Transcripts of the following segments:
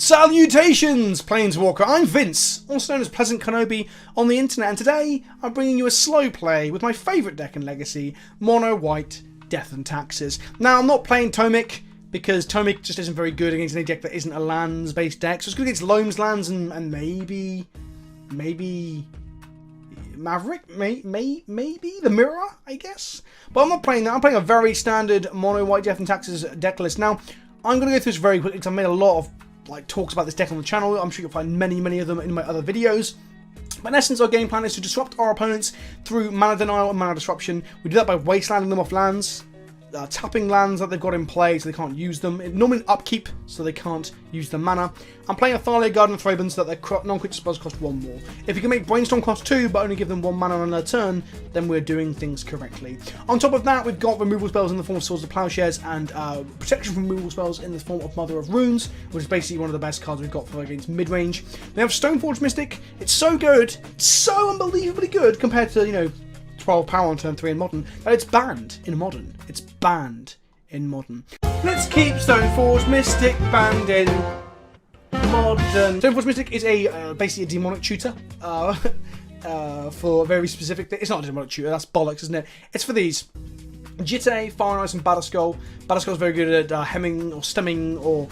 Salutations, Planeswalker! I'm Vince, also known as PleasantKenobi on the internet, and today I'm bringing you a slow play with my favourite deck in Legacy, Mono White Death and Taxes. Now, I'm not playing Tomic, because Tomic just isn't very good against any deck that isn't a lands-based deck, so it's good against Loam's lands and maybe Maverick, maybe the Mirror, I guess? But I'm not playing that. I'm playing a very standard Mono White Death and Taxes deck list. Now, I'm going to go through this very quickly because I've made a lot of talks about this deck on the channel. I'm sure you'll find many of them in my other videos. But in essence, our game plan is to disrupt our opponents through mana denial and mana disruption. We do that by wastelanding them off lands, tapping lands that they've got in play so they can't use them. Normally upkeep, so they can't use the mana. I'm playing a Thalia Guardian of Thraben so that their non-creature spells cost 1 more. If you can make Brainstorm cost 2 but only give them 1 mana on their turn, then we're doing things correctly. On top of that, we've got removal spells in the form of Swords of Plowshares and protection from removal spells in the form of Mother of Runes, which is basically one of the best cards we've got for against mid-range. We have Stoneforge Mystic. It's so good, so unbelievably good compared to, 12 power on turn 3 in Modern, that it's banned in Modern. It's banned in Modern. Let's keep Stoneforge Mystic banned in Modern. Stoneforge Mystic is basically a demonic tutor for a very specific thing. It's not a demonic tutor, that's bollocks, isn't it? It's for these. Jitte, Fire and Ice, and Batterskull. Batterskull's very good at hemming or stemming or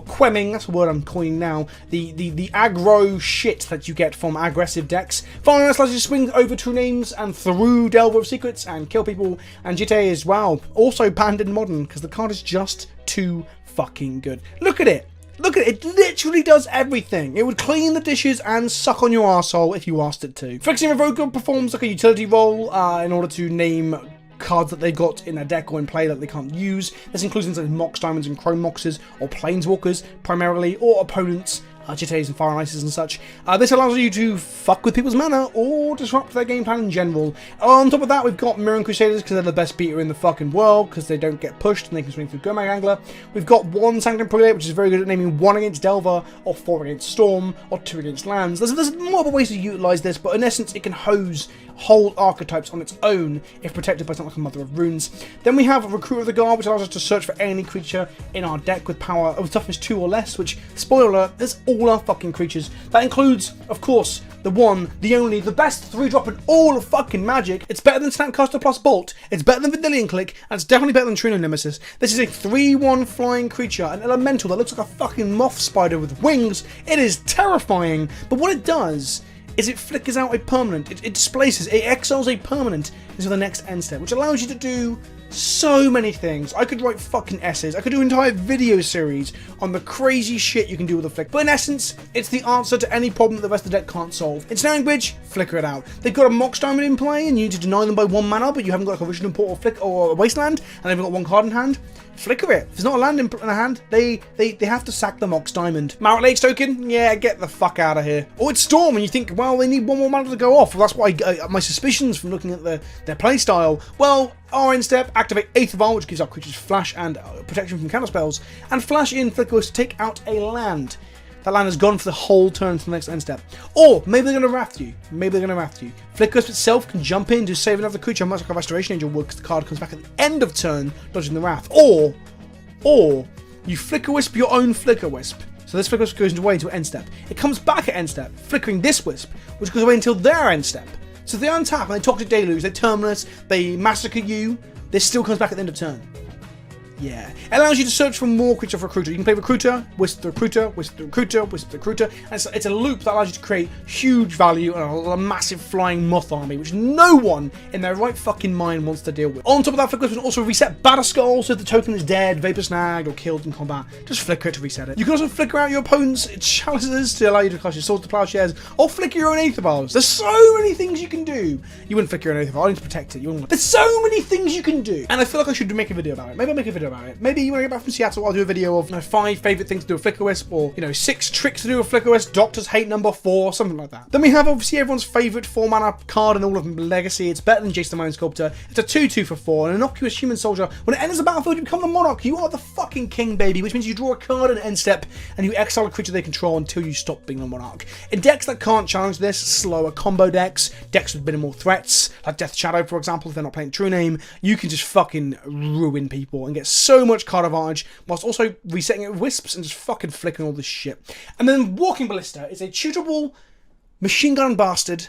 quemming. That's a word I'm coining now. The aggro shit that you get from aggressive decks. Fire and Ice allows you to swing over true names and through Delver of Secrets and kill people. And Jitte is, wow, also banned in Modern because the card is just too fucking good. Look at it. Look at it, it literally does everything. It would clean the dishes and suck on your arsehole if you asked it to. Phyrexian Revoker performs like a utility role in order to name cards that they've got in a deck or in play that they can't use. This includes things like Mox Diamonds and Chrome Moxes, or Planeswalkers primarily, or opponents, Jittes and Fire and Ices and such. This allows you to fuck with people's mana or disrupt their game plan in general. On top of that, we've got Mirran Crusaders because they're the best beater in the fucking world because they don't get pushed and they can swing through Gomag Angler. We've got 1 Sanctum Prelate, which is very good at naming 1 against Delver, or 4 against Storm, or 2 against lands. There's multiple ways to utilise this, but in essence, it can hose whole archetypes on its own if protected by something like a Mother of Runes. Then we have Recruiter of the Guard, which allows us to search for any creature in our deck with power of toughness 2 or less, which, spoiler alert, is all our fucking creatures. That includes, of course, the one, the only, the best 3-drop in all of fucking Magic. It's better than Snapcaster plus Bolt, it's better than Vendilion Click, and it's definitely better than Trino Nemesis. This is a 3-1 flying creature, an elemental that looks like a fucking moth spider with wings. It is terrifying, but what it does is it flickers out a permanent, it displaces, it exiles a permanent into the next end step, which allows you to do so many things. I could write fucking essays, I could do an entire video series on the crazy shit you can do with a flick, but in essence, it's the answer to any problem that the rest of the deck can't solve. It's language, flicker it out. They've got a Mox Diamond in play and you need to deny them by 1 mana, but you haven't got like a Vision Port or Flick or a Wasteland, and they've got 1 card in hand. Flicker it. If there's not a land in a hand, they have to sack the Mox Diamond. Marit Lake's token? Yeah, get the fuck out of here. Or it's Storm, and you think, well, they need 1 more mana to go off. Well, that's why my suspicions from looking at their playstyle. Well, our end step, activate Aether, which gives our creatures flash and protection from counter spells, and flash in Flicker to take out a land. That land is gone for the whole turn to the next end step. Or maybe they're going to Wrath you. Flicker itself can jump in to save another creature, much like a Restoration Angel would, because the card comes back at the end of turn, dodging the Wrath. Or you Flicker Wisp your own Flicker Wisp. So this Flicker Wisp goes away into end step. It comes back at end step, flickering this Wisp, which goes away until their end step. So if they untap and they Toxic Deluge, they Terminus, they massacre you, this still comes back at the end of turn. Yeah. It allows you to search for more creature for Recruiter. You can play Recruiter, Wisp the Recruiter, Wisp the Recruiter, Wisp the Recruiter, and it's a loop that allows you to create huge value and a massive flying moth army, which no one in their right fucking mind wants to deal with. On top of that, Flicker can also reset Batterskull, so if the token is dead, Vapor Snagged, or killed in combat, just flicker it to reset it. You can also flicker out your opponent's chalices to allow you to cast your Swords to Plowshares, or flicker your own Aether Vials. There's so many things you can do. You wouldn't flicker your own Aether Vial, I need to protect it. There's so many things you can do. And I feel like I should make a video about it. Maybe I'll make a video about it. Maybe when I get back from Seattle, I'll do a video of 5 favourite things to do with Flicker Wisp, or 6 tricks to do with Flicker Wisp, Doctors Hate number 4, something like that. Then we have obviously everyone's favourite 4 mana card in all of Legacy. It's better than Jace the Mind Sculptor. It's a 2/2 for 4, an innocuous human soldier. When it enters the battlefield, you become the monarch. You are the fucking king, baby, which means you draw a card at end step and you exile a creature they control until you stop being the monarch. In decks that can't challenge this, slower combo decks with minimal threats, like Death Shadow, for example, if they're not playing True Name, you can just fucking ruin people and get so much card advantage, whilst also resetting it with wisps and just fucking flicking all this shit. And then Walking Ballista is a tutable machine gun bastard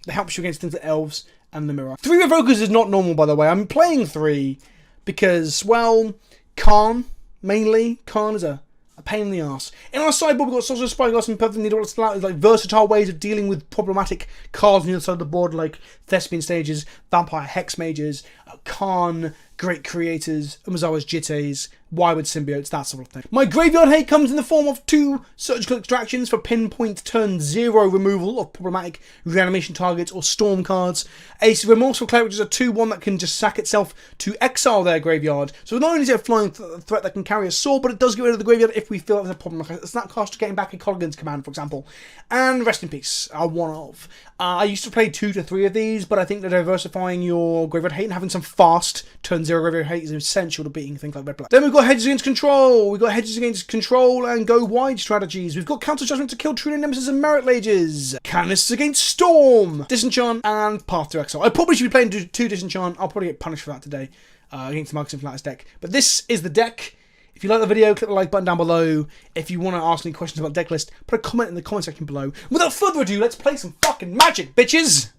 that helps you against things like elves and the mirror. 3 Evokers is not normal, by the way. I'm playing 3 because, well, Khan, mainly. Khan is a pain in the ass. In our sideboard, we've got Sorcerer, Spyglass, and Perfect Needle. It's like versatile ways of dealing with problematic cards on the other side of the board, like Thespian Stages, Vampire Hex Mages, Khan, Great Creators, Umazawa's Jittes, Wildwood Symbiotes, that sort of thing. My Graveyard Hate comes in the form of 2 Surgical Extractions for pinpoint turn 0 removal of problematic reanimation targets or storm cards. A Remorseful Cleric, which is a 2/1 that can just sack itself to exile their graveyard. So not only is it a flying threat that can carry a sword, but it does get rid of the graveyard if we feel there's a problem. Like a Snapcaster getting back a Colligan's Command, for example. And Rest in Peace are one of. I used to play 2 to 3 of these, but I think that diversifying your Graveyard Hate and having some fast turn 0 Graveyard Hate is essential to beating things like Red Black. Then we've got Hedges Against Control. We've got Hedges Against Control and Go Wide strategies. We've got Counter Judgment to kill True Nemesis and Merit Lages. Canisters Against Storm. Disenchant and Path to Exile. I probably should be playing 2 Disenchant. I'll probably get punished for that today against the Marcus Inflatus deck. But this is the deck. If you like the video, click the like button down below. If you want to ask any questions about the deck list, put a comment in the comment section below. Without further ado, let's play some fucking Magic, bitches!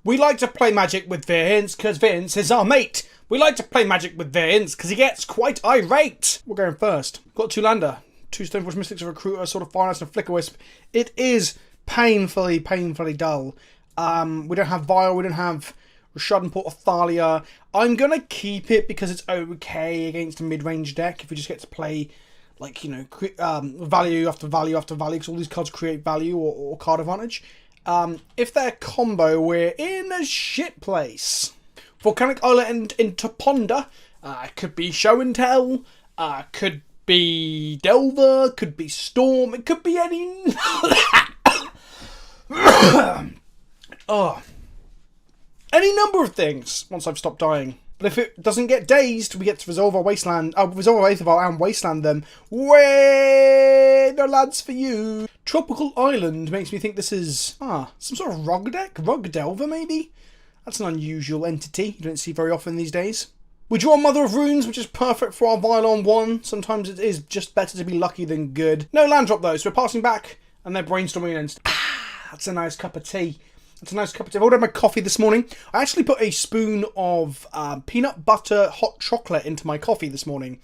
We like to play Magic with Vince, because Vince is our mate. We like to play Magic with Vince, because he gets quite irate. We're going first. Got 2 Lander. 2 Stoneforge Mystics, a Recruiter, a Sword of Fire, and a Flicker Wisp. It is painfully dull. We don't have Vial, we don't have Rashad and Port of Thalia. I'm going to keep it because it's okay against a mid-range deck if we just get to play, like, you know, value after value after value, because all these cards create value or card advantage. If they're combo, we're in a shit place. Volcanic Island into Ponder. Could be Show and Tell. Could be Delver. Could be Storm. It could be any... oh. Any number of things once I've stopped dying. But if it doesn't get dazed, we get to resolve our Wasteland, resolve our Aetherval and Wasteland them. Way no lads for you. Tropical Island makes me think this is some sort of Rug deck? Rug Delver maybe? That's an unusual entity you don't see very often these days. We draw Mother of Runes, which is perfect for our Violon 1. Sometimes it is just better to be lucky than good. No land drop though, so we're passing back and they're brainstorming and that's a nice cup of tea. That's a nice cup of tea. I've ordered my coffee this morning. I actually put a spoon of peanut butter hot chocolate into my coffee this morning.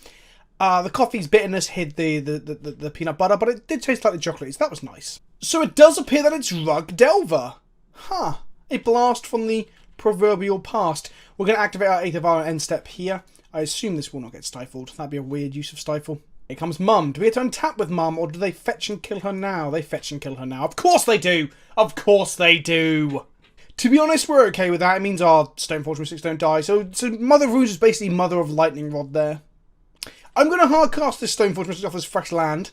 The coffee's bitterness hid the peanut butter, but it did taste like the chocolate, so that was nice. So it does appear that it's Rug Delver. Huh. A blast from the proverbial past. We're going to activate our Aetherval end step here. I assume this will not get stifled. That'd be a weird use of stifle. Here comes Mum. Do we have to untap with Mum, or do they fetch and kill her now? They fetch and kill her now. Of course they do! Of course they do! To be honest, we're okay with that. It means our Stoneforge Mystics don't die. So Mother of Runes is basically Mother of Lightning Rod there. I'm going to hardcast this Stoneforge Mystics off as fresh land.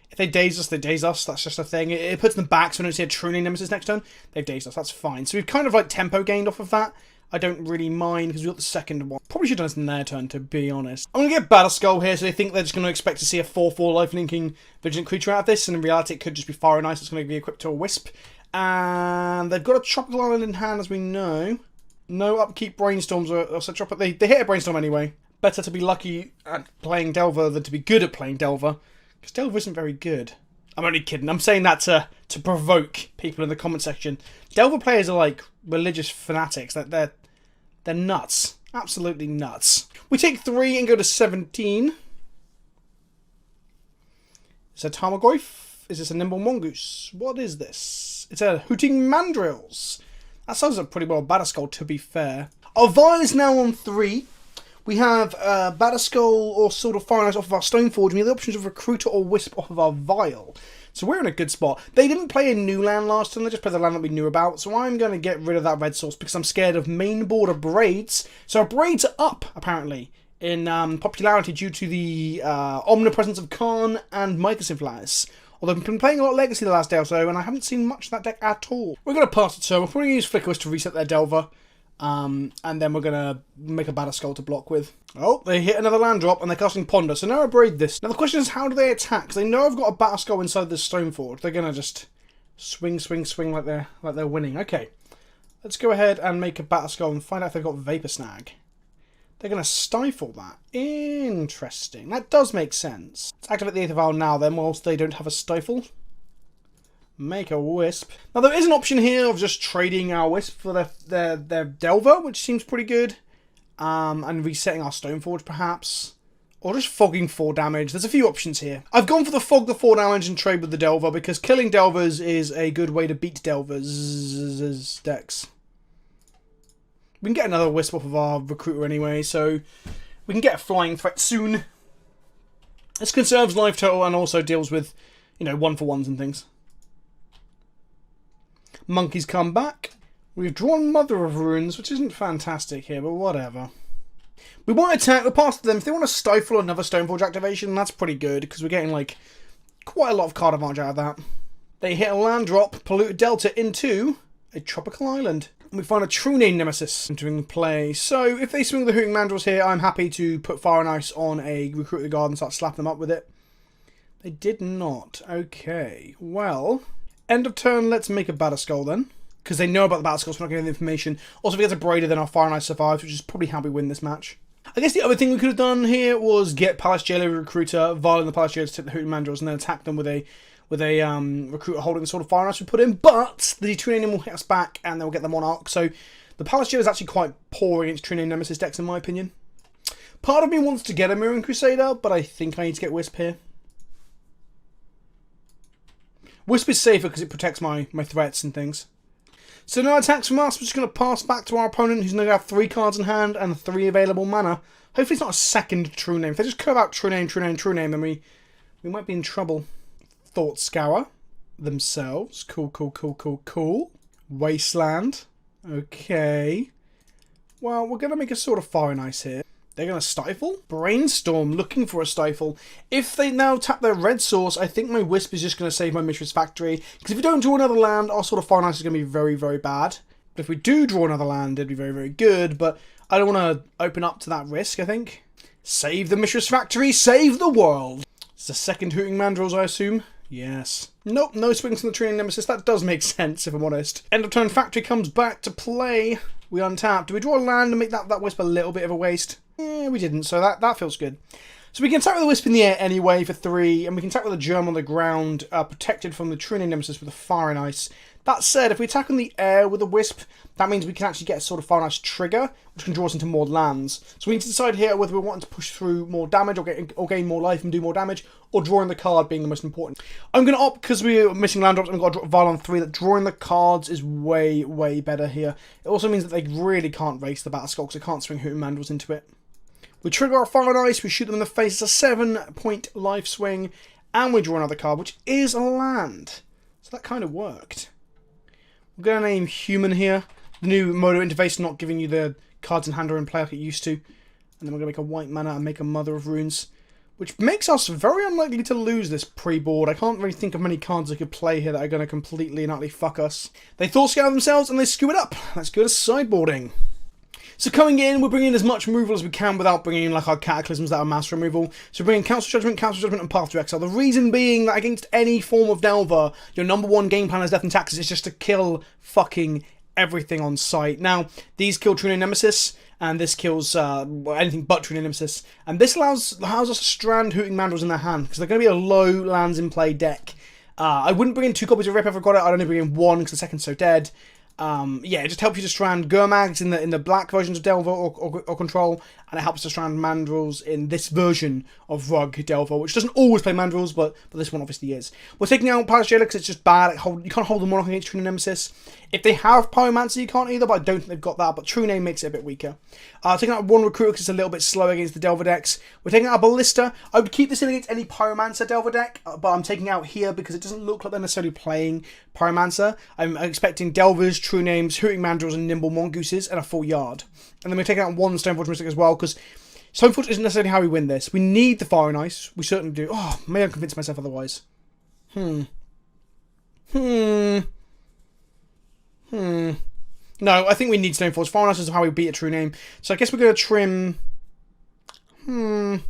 If they daze us, they daze us. That's just a thing. It puts them back so we don't see a Truning Nemesis next turn. They've dazed us. That's fine. So we've kind of like tempo gained off of that. I don't really mind because we got the second one. Probably should have done this in their turn, to be honest. I'm going to get Battle Skull here, so they think they're just going to expect to see a 4/4 life-linking Vigilant Creature out of this, and in reality it could just be Fire and Ice that's going to be equipped to a Wisp. And they've got a Tropical Island in hand, as we know. No upkeep Brainstorms or etc., but they hit a Brainstorm anyway. Better to be lucky at playing Delver than to be good at playing Delver, because Delver isn't very good. I'm only kidding. I'm saying that to provoke people in the comment section. Delver players are like religious fanatics. They're nuts. Absolutely nuts. We take 3 and go to 17. Is that Tarmogoyf? Is this a Nimble Mongoose? What is this? It's a Hooting Mandrills. That sounds like pretty well Batterskull, to be fair. Our Vial is now on 3. We have Batterskull or Sword of Fire and Ice off of our Stoneforge. We have the options of Recruiter or Wisp off of our Vial. So we're in a good spot. They didn't play a new land last time. They just played the land that we knew about. So I'm going to get rid of that red source because I'm scared of main border Braids. So our Braids are up, apparently, in popularity due to the omnipresence of Khan and Marcus Inflatus. Although I've been playing a lot of Legacy the last day or so, and I haven't seen much of that deck at all. We're going to pass it, so we're probably going to use Flicker Wisp to reset their Delver. And then we're going to make a Batterskull to block with. Oh, they hit another land drop and they're casting Ponder. So now I braid this. Now the question is, how do they attack? Because they know I've got a Batterskull inside this Stoneforge. They're going to just swing like they're winning. Okay. Let's go ahead and make a Battle Skull and find out if they've got Vapor Snag. They're going to stifle that. Interesting. That does make sense. Let's activate the Aether Vial now then, whilst they don't have a stifle. Make a Wisp. Now there is an option here of just trading our Wisp for their Delver, which seems pretty good. And resetting our Stoneforge perhaps. Or just fogging 4 damage. There's a few options here. I've gone for the fog the 4 damage and trade with the Delver because killing Delvers is a good way to beat Delvers' decks. We can get another Wisp off of our Recruiter anyway, so we can get a flying threat soon. This conserves life total and also deals with, you know, 1-for-1s and things. Monkeys come back. We've drawn Mother of Runes, which isn't fantastic here, but whatever. We want to attack, we're past them. If they want to stifle another Stoneforge activation, that's pretty good, because we're getting, like, quite a lot of card advantage out of that. They hit a land drop, Polluted Delta into a tropical island. And we find a True Name Nemesis entering play. So, if they swing the Hooting Mandrills here, I'm happy to put Fire and Ice on a Recruiter Guard and start slapping them up with it. They did not. Okay, well, end of turn, let's make a Battle Skull then. Because they know about the Battle Skulls, we're not getting the information. Also, if we get a Braider, then our Fire and Ice survives, which is probably how we win this match. I guess the other thing we could have done here was get Palace Jailer Recruiter, Vial in the Palace Jailer to tip the Hooting Mandrills, and then attack them with a Recruiter holding the sort of Fire and Ice we put in. But the True Name will hit us back, and they'll get them on Arc. So the Palace Jailer is actually quite poor against True Name Nemesis decks, in my opinion. Part of me wants to get a Mirroring Crusader, but I think I need to get Wisp here. Wisp is safer because it protects my threats and things. So no attacks from us. We're just going to pass back to our opponent, who's going to have 3 cards in hand and 3 available mana. Hopefully it's not a second True Name. If they just curve out True Name, True Name, True Name, then we might be in trouble. Thought Scour themselves. Cool, cool, cool, cool, cool. Wasteland. Okay. Well, we're going to make a sort of Fire and Ice here. They're going to Stifle. Brainstorm, looking for a Stifle. If they now tap their red source, I think my Wisp is just going to save my Mishra's Factory. Because if we don't draw another land, our sort of Fire and Ice is going to be very, very bad. But if we do draw another land, it'd be very, very good. But I don't want to open up to that risk, I think. Save the Mishra's Factory, save the world. It's the second Hooting Mandrills, I assume. Yes. Nope, no swings from the True Name Nemesis. That does make sense, if I'm honest. End of turn Factory comes back to play. We untap. Do we draw a land and make that Wisp a little bit of a waste? Yeah, we didn't, so that feels good. So we can attack with the Wisp in the air anyway for 3, and we can attack with a Germ on the ground, protected from the True Name Nemesis with a Fire and Ice. That said, if we attack on the air with a Wisp, that means we can actually get a sort of Fire and Ice trigger, which can draw us into more lands. So we need to decide here whether we're wanting to push through more damage, or gain more life and do more damage, or drawing the card being the most important. I'm going to opt, because we're missing land drops and we've got to drop Vial on 3, that drawing the cards is way, way better here. It also means that they really can't race the Battle Skull, because they can't swing Hooting Mandrills into it. We trigger our Fire and Ice, we shoot them in the face, it's a 7-point life swing, and we draw another card, which is a land. So that kind of worked. We're going to name Human here. The new Modo interface not giving you the cards in hand or in play like it used to. And then we're going to make a white mana and make a Mother of Runes, which makes us very unlikely to lose this pre-board. I can't really think of many cards I could play here that are going to completely and utterly fuck us. They Thought Scour themselves and they skew it up. Let's go to sideboarding. So coming in, we're bringing in as much removal as we can without bringing in like our Cataclysms that are mass removal. So we're bringing Council Judgment, and Path to Exile. The reason being that against any form of Delver, your #1 game plan as Death and Taxes is just to kill fucking everything on sight. Now, these kill True Name Nemesis, and this kills anything but True Name Nemesis. And this allows us to strand Hooting Mandrills in their hand, because they're going to be a low lands in play deck. I wouldn't bring in 2 copies of Rip if I got it. I'd only bring in 1 because the second's so dead. Yeah, it just helps you to strand Gurmags in the black versions of Delver or Control, and it helps to strand Mandrills in this version of Rug Delver, which doesn't always play Mandrills, but this one obviously is. We're taking out Palace Jailer because it's just bad. You can't hold them on against True Name Nemesis. If they have Pyromancer, you can't either, but I don't think they've got that. But True Name makes it a bit weaker. Taking out 1 Recruiter because it's a little bit slow against the Delver decks. We're taking out a Ballista. I would keep this in against any Pyromancer Delver deck, but I'm taking out here because it doesn't look like they're necessarily playing Pyromancer. I'm expecting Delvers, True Names, Hooting Mandrills, and Nimble Mongooses, and a full yard. And then we're taking out 1 Stoneforge Mystic as well, because Stoneforge isn't necessarily how we win this. We need the Fire and Ice. We certainly do. Oh, maybe I'm convinced myself otherwise. No, I think we need Stoneforge. Fire and Ice is how we beat a True Name. So I guess we're going to trim... 1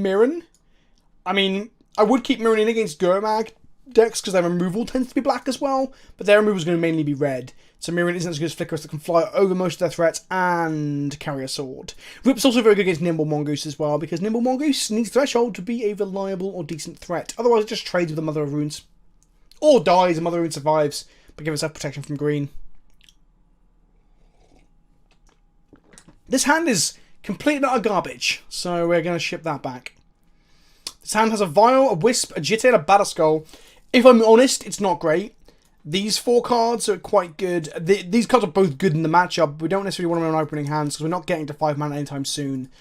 Mirren? I mean, I would keep Mirren in against Gurmag, decks because their removal tends to be black as well, but their removal is going to mainly be red. So Mirren isn't as good as Flickerus that can fly over most of their threats and carry a sword. Rip's also very good against Nimble Mongoose as well, because Nimble Mongoose needs Threshold to be a reliable or decent threat. Otherwise it just trades with the Mother of Runes. Or dies and Mother of Runes survives, but gives herself protection from green. This hand is complete and utter garbage, so we're going to ship that back. This hand has a Vial, a Wisp, a Jitte, and a Batterskull. If I'm honest, it's not great. These 4 cards are quite good. These cards are both good in the matchup. We don't necessarily want them in opening hands because we're not getting to 5 mana anytime soon.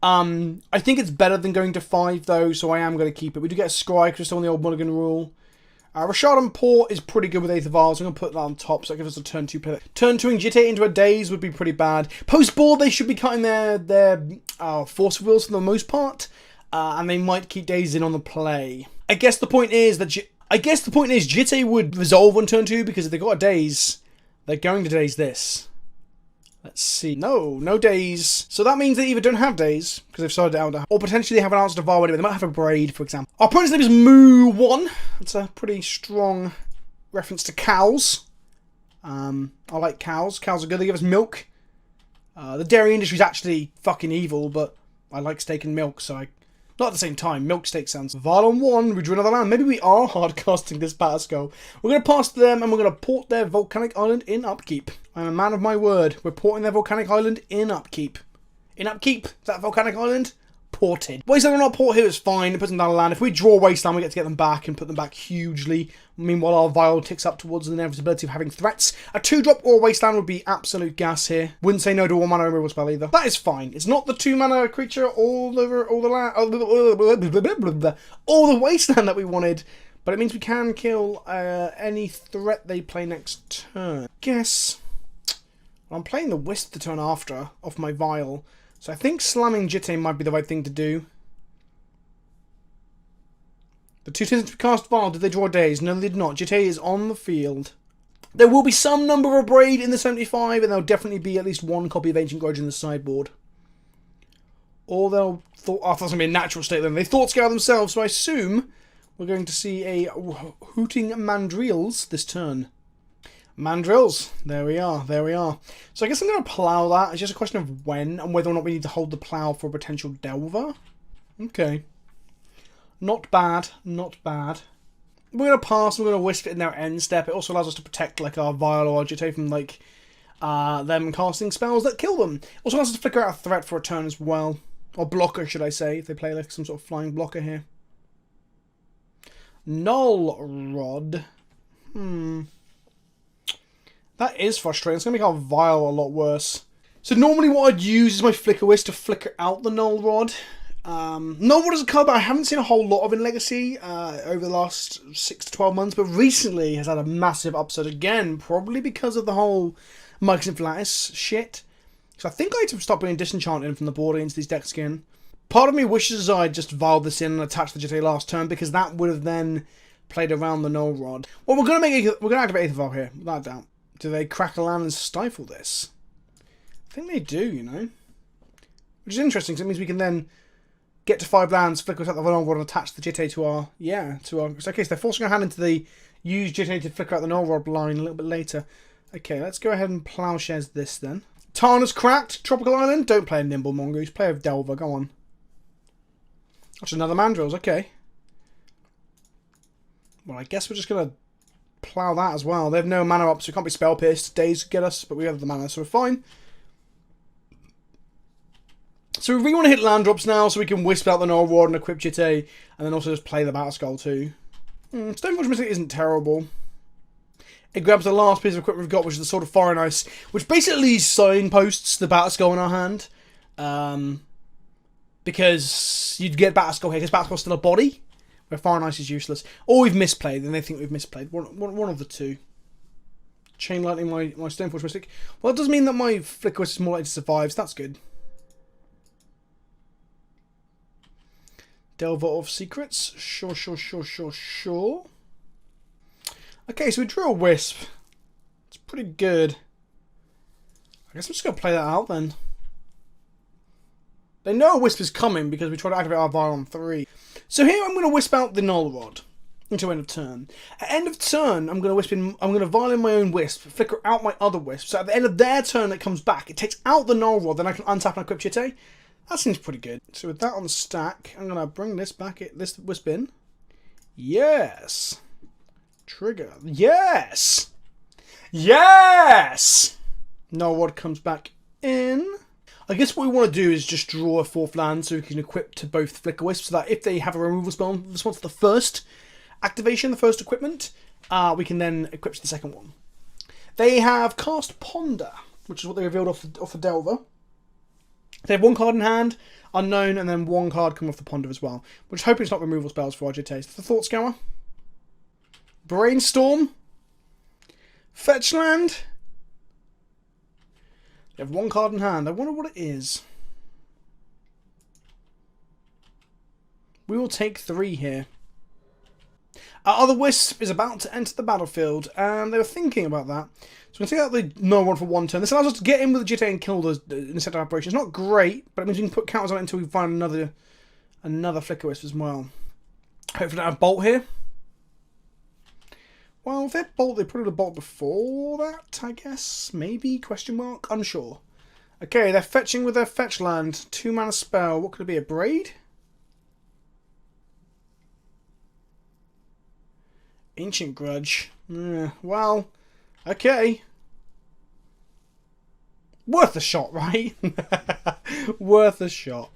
I think it's better than going to 5 though, so I am going to keep it. We do get a Scry because we're still on the old Mulligan rule. Rashad and Port is pretty good with Aether Vials, so I'm going to put that on top, so that gives us a turn 2 play. Turn 2ing Jitte into a Daze would be pretty bad. Post-board, they should be cutting their Force Wheels for the most part, and they might keep Daze in on the play. I guess the point is Jitte would resolve on turn 2, because if they've got a Daze, they're going to Daze this. Let's see. No Daze. So that means they either don't have Daze, because they've started out, or potentially they have an answer to Devour anyway. They might have a Braid, for example. Our opponent's name is Moo1. That's a pretty strong reference to cows. I like cows. Cows are good. They give us milk. The dairy industry is actually fucking evil, but I like steak and milk, so not at the same time. Milk steak sounds. Val on 1, we drew another land. Maybe we are hard casting this Batterskull. We're going to pass to them, and we're going to port their Volcanic Island in upkeep. I'm a man of my word. We're porting their Volcanic Island in upkeep. In upkeep? Is that Volcanic Island? Ported. Wasteland or not port here is fine. It puts them down a land. If we draw Wasteland, we get to get them back and put them back hugely. Meanwhile, our Vial ticks up towards the inevitability of having threats. A 2-drop or Wasteland would be absolute gas here. Wouldn't say no to a 1-mana removal spell either. That is fine. It's not the 2-mana creature all the Wasteland that we wanted, but it means we can kill any threat they play next turn. Guess. Well, I'm playing the Wisp the turn after off my Vial. So I think slamming Jitte might be the right thing to do. The 2 turns to cast Vial, did they draw Daze? No, they did not. Jitte is on the field. There will be some number of Braid in the 75, and there'll definitely be at least 1 copy of Ancient Grudge in the sideboard. Or they'll... I thought it was going to be a natural state then. They thought scale themselves, so I assume we're going to see a Hooting Mandrills this turn. Mandrills. There we are. There we are. So I guess I'm going to plough that. It's just a question of when and whether or not we need to hold the plough for a potential Delver. Okay. Not bad. Not bad. We're going to pass. We're going to Wisp it in their end step. It also allows us to protect like our Vial or our Jitte from like them casting spells that kill them. Also allows us to flicker out a threat for a turn as well. Or blocker, should I say, if they play like some sort of flying blocker here. Null Rod. That is frustrating. It's going to make our Vial a lot worse. So normally what I'd use is my Flicker Wisp to flicker out the Null Rod. Null Rod is a card that I haven't seen a whole lot of in Legacy over the last 6 to 12 months, but recently has had a massive upsurge again, probably because of the whole Mugs and Flatus shit. So I think I need to stop putting Disenchant in from the board into these decks again. Part of me wishes I just Vialed this in and attached the Jitte last turn, because that would have then played around the Null Rod. Well, we're going to activate Aether Vial here, without a doubt. Do they crack a land and stifle this? I think they do, you know. Which is interesting, because it means we can then get to 5 lands, flicker out the Null Rod and attach the Jitte to our... Yeah, to our... So, okay, so they're forcing our hand into the use Jitte to flicker out the Null Rod line a little bit later. Okay, let's go ahead and Plowshares this then. Tarna's cracked. Tropical Island. Don't play a Nimble Mongoose. Play a Delver. Go on. That's another Mandrills. Okay. Well, I guess we're just going to plough that as well. They have no mana up, so it can't be Spell Pierced. Daze get us, but we have the mana, so we're fine. So we really want to hit land drops now, so we can Wisp out the Null Rod and equip Jitte, and then also just play the Batterskull too. Stoneforge Mystic isn't terrible. It grabs the last piece of equipment we've got, which is the Sword of Fire and Ice, which basically signposts the Batterskull in our hand. Because you'd get Batterskull here, because Batterskull's still a body, where Fire and Ice is useless. Or we've misplayed, and they think we've misplayed. One of the two. Chain Lightning my Stoneforge Mystic. Well, it does mean that my Flicker Wisp is more likely to survive, so that's good. Delver of Secrets. Sure. Okay, so we drew a Wisp. It's pretty good. I guess I'm just going to play that out then. They know a Wisp is coming because we tried to activate our Vial on 3. So here I'm going to Wisp out the Null Rod. Until end of turn. At end of turn, I'm going to vial in my own wisp, flicker out my other wisp. So at the end of their turn, it comes back. It takes out the null rod, then I can untap and equip Jitte. That seems pretty good. So with that on the stack, I'm going to bring this back, this wisp in. Yes. Trigger. Yes. Yes. Null rod comes back in. I guess what we want to do is just draw a 4th land so we can equip to both Flicker Wisp, so that if they have a removal spell in response to the first activation, the first equipment, we can then equip to the second one. They have cast Ponder, which is what they revealed off the Delver. They have 1 card in hand, Unknown, and then 1 card coming off the Ponder as well. We're just hoping it's not removal spells for our Jitte. The Thought Scour, Brainstorm, Fetch Land. They have 1 card in hand. I wonder what it is. We will take 3 here. Our other Wisp is about to enter the battlefield, and they were thinking about that. So we're going to take out the null one for 1 turn. This allows us to get in with the Jitte and kill the insect operation. It's not great, but it means we can put counters on it until we find another Flicker Wisp as well. Hopefully they have Bolt here. Well, if they're Bolt, they probably would have Bolt before that, I guess. Maybe? Question mark? Unsure. Okay, they're fetching with their Fetch Land. 2 mana spell. What could it be? A Braid? Ancient Grudge. Well, okay. Worth a shot, right? Worth a shot.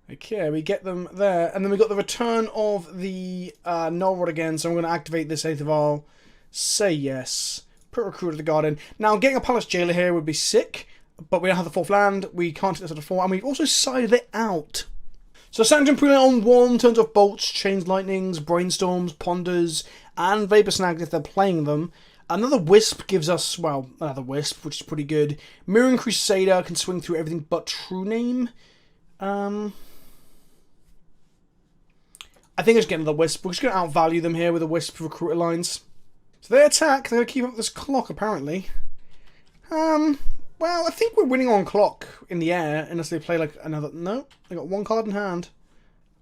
Okay, we get them there. And then we got the return of the Null Rod again. So I'm going to activate this Aether Vial. Say yes. Put Recruiter to the Garden. Now, getting a Palace Jailer here would be sick. But we don't have the 4th land. We can't take this at a 4. And we've also sided it out. So Sanctum Prelude on 1 turns off Bolts, Chains Lightnings, Brainstorms, Ponders, and Vapor Snags if they're playing them. Another Wisp gives us, well, another Wisp, which is pretty good. Mirroring Crusader can swing through everything but True Name. I think I'm just getting another Wisp. We're just going to outvalue them here with the Wisp Recruiter lines. So they attack. They're going to keep up this clock, apparently. Well, I think we're winning on clock in the air, unless they play like another... No, they got 1 card in hand.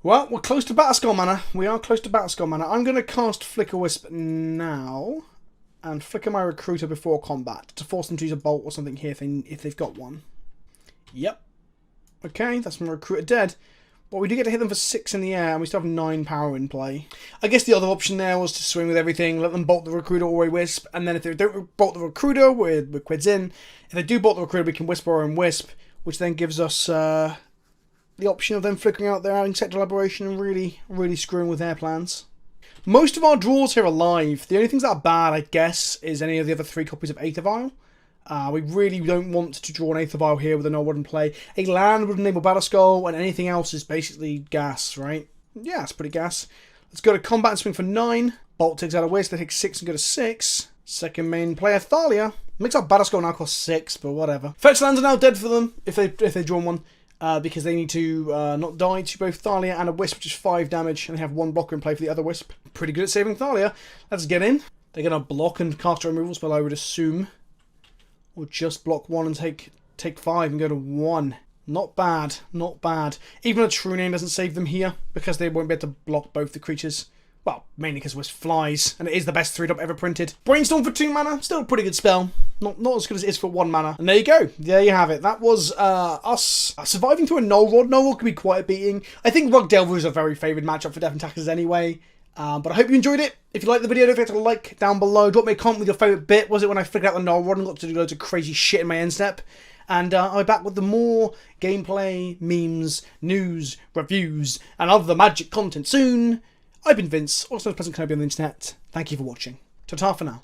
Well, we're close to Batterskull mana. We are close to Batterskull mana. I'm going to cast Flicker Wisp now, and flicker my Recruiter before combat, to force them to use a Bolt or something here if they've got one. Yep. Okay, that's my Recruiter dead. But we do get to hit them for 6 in the air, and we still have 9 power in play. I guess the other option there was to swing with everything, let them bolt the Recruiter or a Wisp, and then if they don't bolt the Recruiter, we're quids in. If they do bolt the Recruiter, we can Wisp our own Wisp, which then gives us the option of them flickering out their insect elaboration and really screwing with their plans. Most of our draws here are live. The only things that are bad, I guess, is any of the other 3 copies of Aether Vial. We really don't want to draw an Aether Vial here with a Null Rod in play. A land would enable Batterskull, and anything else is basically gas, right? Yeah, it's pretty gas. Let's go to combat and swing for 9. Bolt takes out a Wisp, they take 6 and go to 6. Second main player, Thalia. Makes our Batterskull now cost 6, but whatever. Fetch lands are now dead for them, if they've drawn one. Because they need to not die to both Thalia and a Wisp, which is 5 damage, and they have 1 blocker in play for the other Wisp. Pretty good at saving Thalia. Let's get in. They're going to block and cast a removal spell, I would assume. Or just block 1 and take 5 and go to 1. Not bad, not bad. Even a True Name doesn't save them here, because they won't be able to block both the creatures. Well, mainly because Wisp flies, and it is the best 3-drop ever printed. Brainstorm for 2 mana, still a pretty good spell. Not as good as it is for 1 mana. And there you go. There you have it. That was us surviving through a Null Rod. Null Rod could be quite a beating. I think Rug Delver is a very favoured matchup for Death Attackers anyway. But I hope you enjoyed it. If you liked the video, don't forget to like down below. Drop me a comment with your favourite bit. Was it when I figured out the Null Rod and got to do loads of crazy shit in my end step? And I'll be back with the more gameplay, memes, news, reviews, and other magic content soon. I've been Vince, also PleasantKenobi on the internet. Thank you for watching. Ta-ta for now.